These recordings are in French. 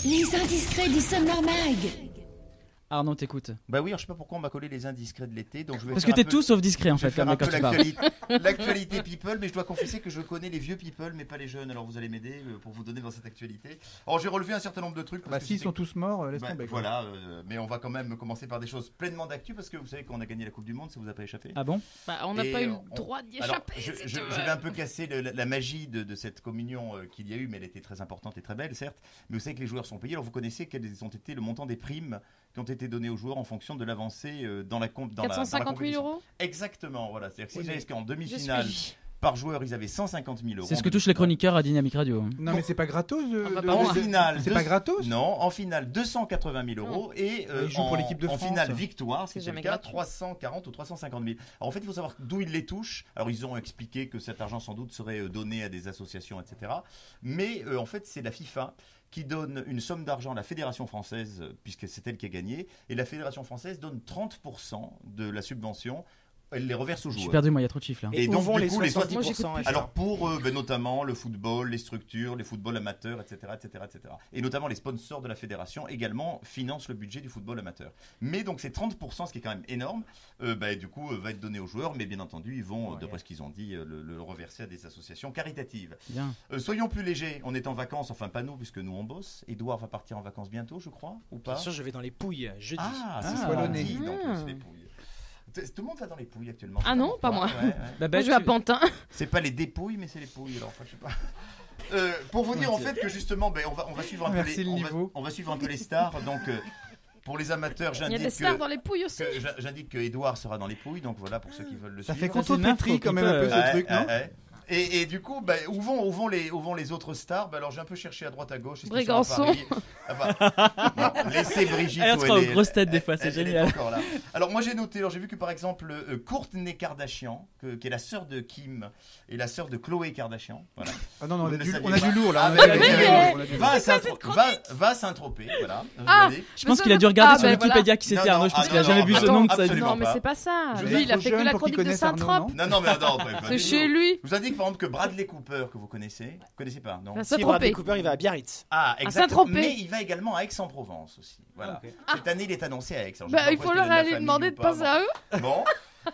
Les indiscrets du Summer Mag. Arnaud, t'écoutes. Bah oui, alors je sais pas pourquoi on m'a collé les indiscrets de l'été, donc je vais Parce faire que t'es un peu- tout sauf discret en je vais fait, faire comme un peu quand tu parles. l'actualité people, mais je dois confesser que je connais les vieux people, mais pas les jeunes. Alors vous allez m'aider pour vous donner dans cette actualité. Alors j'ai relevé un certain nombre de trucs. parce Bah que s'ils c'était- sont tous morts, laisse Bah, tomber. quoi. voilà, mais on va quand même commencer par des choses pleinement d'actu parce que vous savez qu'on a gagné la Coupe du Monde, ça vous a pas échappé. Ah bon? Bah, on n'a Et pas eu on- le droit d'y Alors, échapper. je si tu veux. vais un peu casser la magie de cette communion qu'il y a eu, mais elle était très importante et très belle, certes. Mais vous savez que les joueurs sont payés. Alors, vous connaissez quels ont été le montant des primes qui ont été données aux joueurs en fonction de l'avancée dans la compétition. 450 000 euros. Exactement, voilà. C'est-à-dire que Oui, s'ils mais avaient en Je demi-finale suis. par joueur, ils avaient 150 000 euros. C'est ce que touchent les chroniqueurs à Dynamique Radio. Non mais c'est pas gratos. Ah, bah, de- pardon. En finale, C'est pas gratos. Non, en finale, 280 000 euros et Ils jouent pour l'équipe de en France. finale victoire, C'est c'était le jamais cas, gratuit. 340 ou 350 000. Alors en fait, il faut savoir d'où ils les touchent. Alors ils ont expliqué que cet argent sans doute serait donné à des associations, etc. Mais en fait, c'est la FIFA qui donne une somme d'argent à la Fédération française, puisque c'est elle qui a gagné, et la Fédération française donne 30% de la subvention. Elle les reverse aux Je suis joueurs. perdu, moi, il y a trop de chiffres là. Et Où donc, vont du les coup, les 70%? alors pour notamment le football, les structures, les footballs amateurs, etc., etc., etc. Et notamment les sponsors de la fédération également financent le budget du football amateur. Mais donc ces 30%, ce qui est quand même énorme, du coup va être donné aux joueurs, mais bien entendu ils vont, d'après ce qu'ils ont dit, le reverser à des associations caritatives. Bien. Soyons plus légers, on est en vacances, enfin pas nous puisque nous on bosse. Édouard va partir en vacances bientôt, je crois, ou pas? Bien sûr, je vais dans les Pouilles jeudi. Ah, c'est Ah. ce qu'on Wallonné. dit, donc, Ah. c'est les Pouilles. Tout le monde va dans les Pouilles actuellement. Ah non, pas moi. Ouais, ouais. Bah, Moi, je vais à Pantin. C'est pas les dépouilles, mais c'est les pouilles. Alors, enfin, je sais pas. Pour vous dire en fait que justement, on va suivre un peu Merci les, le niveau. on va suivre un peu les stars. Donc, pour les amateurs, Il y a j'indique des stars que, dans les pouilles aussi. j'indique que Edouard sera dans les pouilles. Donc voilà pour ceux qui veulent le Ça suivre. fait c'est une info contrepétrie quand qui même un peu peut- ce truc, non Ouais. Et du coup, où vont les autres stars? Alors j'ai un peu cherché à droite à gauche. Est-ce qu'ils sont à Brégançon. Paris Non, laissez Brigitte. Elle où sera aux est. grosses têtes des fois, c'est Elle est génial. encore là. Alors moi j'ai noté, j'ai vu que par exemple Kourtney Kardashian, qui est la sœur de Kim et la sœur de Khloé Kardashian, voilà. Ah non, non, Vous ne le on saviez a pas. du lourd là. Ah, on a bah, du oui, lourd, oui, on a du lourd. va Saint-Tropez, voilà. Ah, Vous voyez. Je pense qu'il a dû regarder sur bah, Wikipédia qui Non, c'était non, Arnaud. Je pense ah, qu'il a non, jamais non, vu ah, ce non, nom de sa vie. absolument Non, mais pas. c'est pas ça. Je Lui, vous il a trop fait que jeune la pour qu'il chronique de connaisse Arnaud, Saint-Trope. non Non, mais attends, pas C'est du chez tout. lui. Je vous indique par exemple que Bradley Cooper, que vous connaissez pas, non? La Si Bradley Saint-Tropez. Cooper, il va à Biarritz. Ah, exactement. Saint-Tropez. Mais il va également à Aix-en-Provence aussi. Voilà. Cette année, il est annoncé à Aix. Alors, je sais Bah, pas il pourquoi faut est-ce qu'il leur a de la aller famille demander ou de pas, passer à eux. Bon.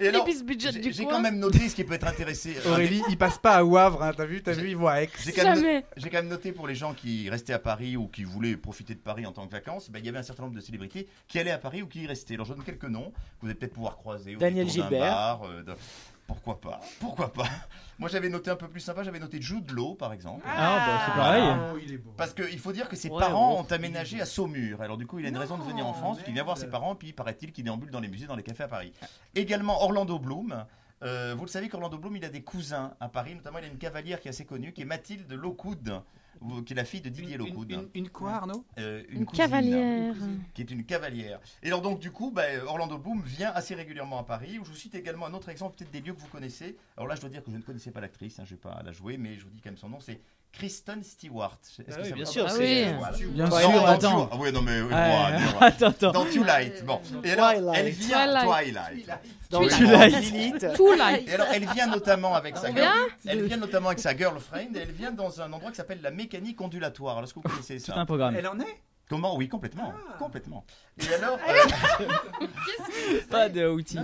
Et Les alors, bis budget du j'ai coin. quand même noté ce qui peut être intéressé. Aurélie, il passe pas à Wavre, hein, t'as vu, ils vont à Aix. J'ai quand même Jamais. J'ai quand même noté pour les gens qui restaient à Paris ou qui voulaient profiter de Paris en tant que vacances, il y avait un certain nombre de célébrités qui allaient à Paris ou qui y restaient. Alors je donne quelques noms que vous allez peut-être pouvoir croiser au Daniel détour d'un Gilbert. bar, Pourquoi pas? Moi j'avais noté un peu plus sympa, j'avais noté Jude Law par exemple. Ah, bah c'est pareil. Oh, il est beau. Parce qu'il faut dire que ses Ouais, parents ouais. ont aménagé à Saumur. Alors du coup, il a une raison de venir en France, qu'il vient voir ses parents, puis paraît-il qu'il déambule dans les musées, dans les cafés à Paris. Également Orlando Bloom. Vous le savez qu'Orlando Bloom, il a des cousins à Paris, notamment il a une cavalière qui est assez connue, qui est Mathilde Lockwood, qui est la fille de Didier Lockwood. Une quoi, Arnaud? Une cousine, cavalière. qui est une cavalière. Et alors donc du coup, Orlando Bloom vient assez régulièrement à Paris. Où je vous cite également un autre exemple, peut-être des lieux que vous connaissez. Alors là, je dois dire que je ne connaissais pas l'actrice, je ne vais pas la jouer, mais je vous dis quand même son nom, c'est Kristen Stewart. Est-ce que oui, ça bien vous sûr, parle? c'est- Voilà. Bien Ouais, sûr, non, attends. Ah oui, non mais Attends. dans Twilight. Bon. Et alors, elle vient Twilight. Dans Twilight. Lilith. Tout light. Et alors, elle vient notamment avec sa Combien elle vient notamment avec sa girlfriend. Et elle vient dans un endroit qui s'appelle la mécanique ondulatoire. Alors, est-ce que vous connaissez Tout ça? un programme. Elle en est? Comment? Oui, complètement, complètement. Et alors, Pas de outils.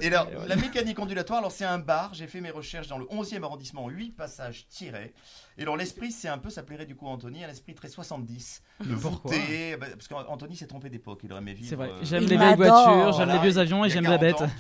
et alors, la mécanique ondulatoire, alors c'est un bar. J'ai fait mes recherches dans le 11e arrondissement, 8 passages tirés. Et alors l'esprit, c'est un peu, ça plairait du coup à Anthony, un esprit très 70. Pourquoi Voûté, parce qu'Anthony s'est trompé d'époque. Il aurait aimé vivre. C'est vrai. euh, J'aime Il les vieilles m'adore. voitures, j'aime voilà, les vieux avions et il y a j'aime la 40 bête. ans.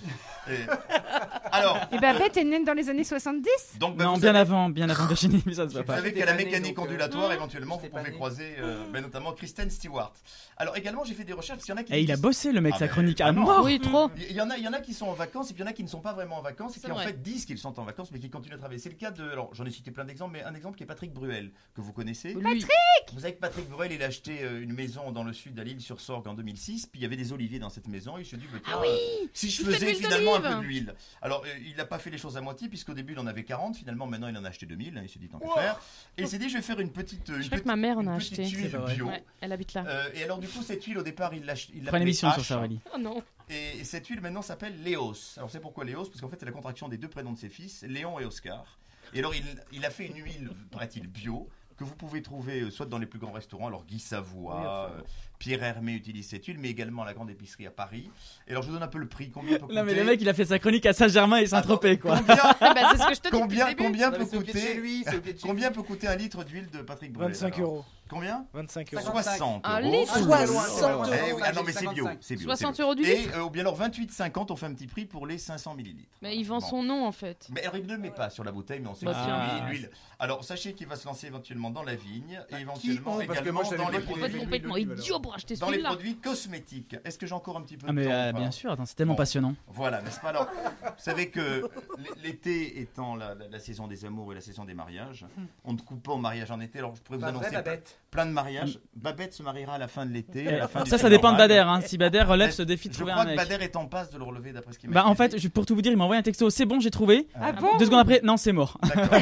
Et- Alors, Et Babette est née dans les années 70. donc Non, vous bien savez- avant Virginie, mais ça se voit Vous pas. savez J'étais qu'à la pas né, mécanique donc, ondulatoire, éventuellement, vous j'étais pas pouvez né. croiser notamment Kristen Stewart. Alors également, j'ai fait des recherches parce qu'il y en a qui. Et il a bossé le mec, Ah, sa mais chronique à vraiment. mort. Oui, trop. Il y en a qui sont en vacances et puis il y en a qui ne sont pas vraiment en vacances et C'est qui en vrai. fait disent qu'ils sont en vacances mais qui continuent à travailler. C'est le cas de. Alors j'en ai cité plein d'exemples, mais un exemple qui est Patrick Bruel, que vous connaissez. Lui. Vous savez que Patrick Bruel, il a acheté une maison dans le sud à l'Île-sur-Sorgue en 2006, puis il y avait des oliviers dans cette maison. Et il se dit, bah, tiens, si je il fait de faisais l'huile finalement un d'olive. peu d'huile. Alors il n'a pas fait les choses à moitié, puisqu'au début il en avait 40, finalement maintenant il en a acheté 2000, il s'est dit tant qu'à faire. Et il s'est dit, je vais faire une petite. Je crois que ma mère en a une petite acheté. huile C'est pas vrai. bio. Ouais, elle habite là. Et alors du coup cette huile au départ il l'a Fera une émission sur ça, Aurélie. Oh non. et cette huile maintenant s'appelle Léos. Alors c'est pourquoi Léos? Parce qu'en fait c'est la contraction des deux prénoms de ses fils, Léon et Oscar. Et alors il a fait une huile, paraît-il, bio, que vous pouvez trouver soit dans les plus grands restaurants, alors Guy Savoie, Pierre Hermé utilise cette huile, mais également la grande épicerie à Paris. Et alors je vous donne un peu le prix, combien peut coûter. Non, mais le mec, il a fait sa chronique à Saint-Germain et Saint-Tropez, quoi. Combien, c'est ce que je te dis. combien Non, peut mais c'est au pied de chez coûter lui, c'est au pied de chez combien lui. peut coûter un litre d'huile de Patrick Bruel 25 alors euros. Combien 25 euros. 60 Un euros. litre. Ah, 60 Eh oui, ah non mais c'est bio, 55. c'est bio. 60 c'est bio. euros du litre. Et ou bien alors 28,50 on fait un petit prix pour les 500 millilitres. Mais il vend Bon. son nom en fait. Mais alors il ne le met pas sur la bouteille, mais on sait Bah, que c'est tiens. l'huile. Alors sachez qu'il va se lancer éventuellement dans la vigne et Qui éventuellement ont, parce que également moi, je savais dans les pas qu'il En avait fait, fait produits, complètement l'huile, alors. idiot pour acheter dans les celui-là. produits cosmétiques. Est-ce que j'ai encore un petit peu de Ah, mais temps ou pas bien sûr, attends, c'est tellement Bon. passionnant. Voilà, n'est-ce pas? Alors, vous savez que l'été étant la saison des amours et la saison des mariages, on ne coupe pas au mariage en été. Alors je pourrais vous Pas vrai, annoncer Babette. plein de mariages. Babette se mariera à la fin de l'été. à la fin du Ça cycle dépend de normal. Bader. Hein. Si Bader relève ce défi de Je trouver crois un que mec. Bader est en passe de le relever d'après ce qu'il m'a Bah, en dit. fait, pour tout vous dire, il m'a envoyé un texto. C'est bon, j'ai trouvé. Ah bon 2 secondes après, non, c'est mort. D'accord.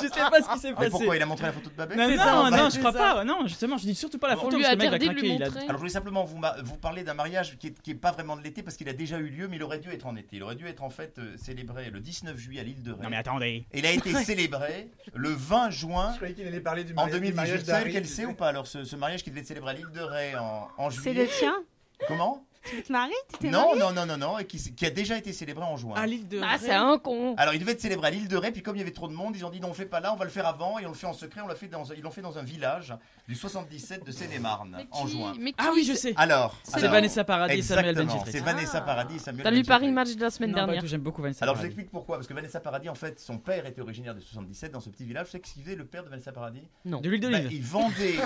Je sais pas ce qui s'est Mais passé. pourquoi il a montré la photo de Babette? Non, C'est ça, en non, fait, je crois c'est pas. Non, justement, je dis surtout pas la Bon, photo On lui parce a que le mec va interdit de lui craquer. montrer. Alors je voulais simplement vous parler d'un mariage qui est pas vraiment de l'été parce qu'il a déjà eu lieu, mais il aurait dû être en été. Il aurait dû être en fait célébré le 19 juillet à l'île de Ré. Non, mais attendez. Et il a été célébré le 20 juin Je croyais qu'il allait parler du en mariage, du 2018. mariage Vous savez d'Harry, lequel tu c'est sais. ou pas? Alors ce mariage qui devait être célébré à l'île de Ré en C'est juillet. le tien Comment? Tu te maries Tu t'es Non, marié non, et qui a déjà été célébré en juin. À l'île de Ah, Ré. c'est un con. Alors il devait être célébré à l'île de Ré, puis comme il y avait trop de monde, ils ont dit non, on fait pas là, on va le faire avant, et on le fait en secret, ils l'ont fait dans un village du 77 de Seine-et-Marne Mais en qui- juin. mais Ah qui- oui, je sais. Alors, C'est Vanessa Paradis et Samuel exactement, Benchetrit. c'est Vanessa Paradis et Samuel T'as lu Benchetrit. Paris Match de la semaine Non, pas dernière. tout, j'aime beaucoup Vanessa Alors je vous Paradis. explique pourquoi, parce que Vanessa Paradis, en fait, son père était originaire de 77 dans ce petit village. Vous savez ce qu'il faisait le père de Vanessa Paradis? Non. De l'huile Bah, d'olive. il vendait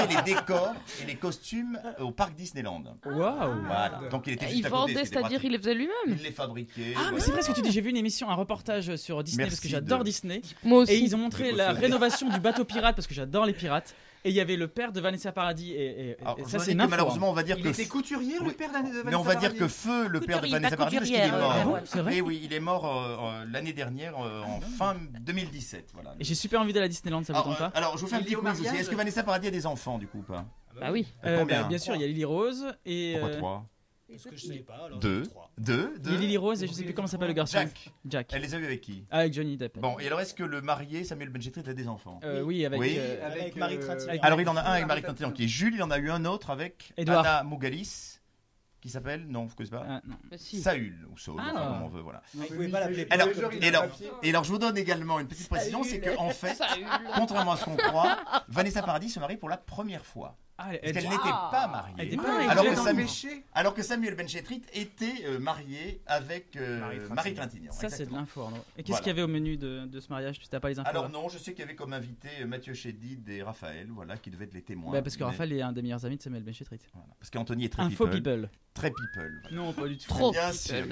les décors et les costumes au parc Disneyland. Waouh. Voilà. Donc il était juste Il à côté, vendait, c'était c'est-à-dire pratique. il les faisait lui-même. Il les fabriquait. Ah, mais voilà. c'est vrai ce que tu dis. J'ai vu une émission, un reportage sur Disney parce que Merci j'adore de- Disney. Moi aussi. Et ils ont montré De la cautionner. rénovation du bateau pirate parce que j'adore les pirates. Et il y avait le père de Vanessa Paradis et Alors, et je ça vous c'est dis une que info. malheureusement, on va dire Il que était couturier, le Oui. père de Vanessa mais on va dire Paradis. que feu le père de Couturier, Vanessa pas Paradis parce qu'il est couturière, mort. Ah bon, c'est vrai. Et oui, il est mort l'année dernière en fin 2017. Voilà. Et j'ai super envie d'aller à Disneyland, ça vous Alors, tente pas alors, je vous fais un Il petit est au quiz aussi. mariage. Est-ce que Vanessa Paradis a des enfants du coup ou pas? Bah oui. Combien Bien sûr, il y a Lily Rose et Pourquoi 3 Parce que je savais pas. Alors Deux. 3. il y a Lily Rose et je sais plus comment s'appelle le garçon. Jack. Elle les a eu avec qui? Avec Johnny Depp. Bon, et alors est-ce que le marié Samuel Benchetrit a des enfants? Oui, avec Oui. Avec Marie Trintignant. avec- Alors il en a un avec Marie Trintignant qui est Jules, il en a eu un autre avec Édouard. Anna Mougalis qui s'appelle, non, vous connaissez pas? Ah, non. Bah si. Saül ou Saul, Ah. enfin, comme on veut, voilà. Vous pouvez pas l'appeler. Alors, Genre, il a et alors, un papier. et alors je vous donne également une petite précision, c'est que en fait, Saül. contrairement à ce qu'on croit, Vanessa Paradis se marie pour la première fois. Ah, Parce elle- qu'elle elle- n'était pas Elle mariée. était pas Ah, mariée. Alors il que est dans Samuel- le péché. Alors que Samuel Benchetrit était marié avec Marie Trintignant. Ça, c'est de exactement. l'info. Arnaud. Et qu'est-ce Voilà. qu'il y avait au menu de ce mariage? Tu n'as pas les infos Alors là non, je sais qu'il y avait comme invité Mathieu Chédid et Raphaël, voilà, qui devaient être les témoins. Bah, parce que Mais- Raphaël est un des meilleurs amis de Samuel Benchetrit. voilà. Parce qu'Anthony est très Un faux people. people. Très people. voilà. Non, pas du tout. Trop. Bien sûr.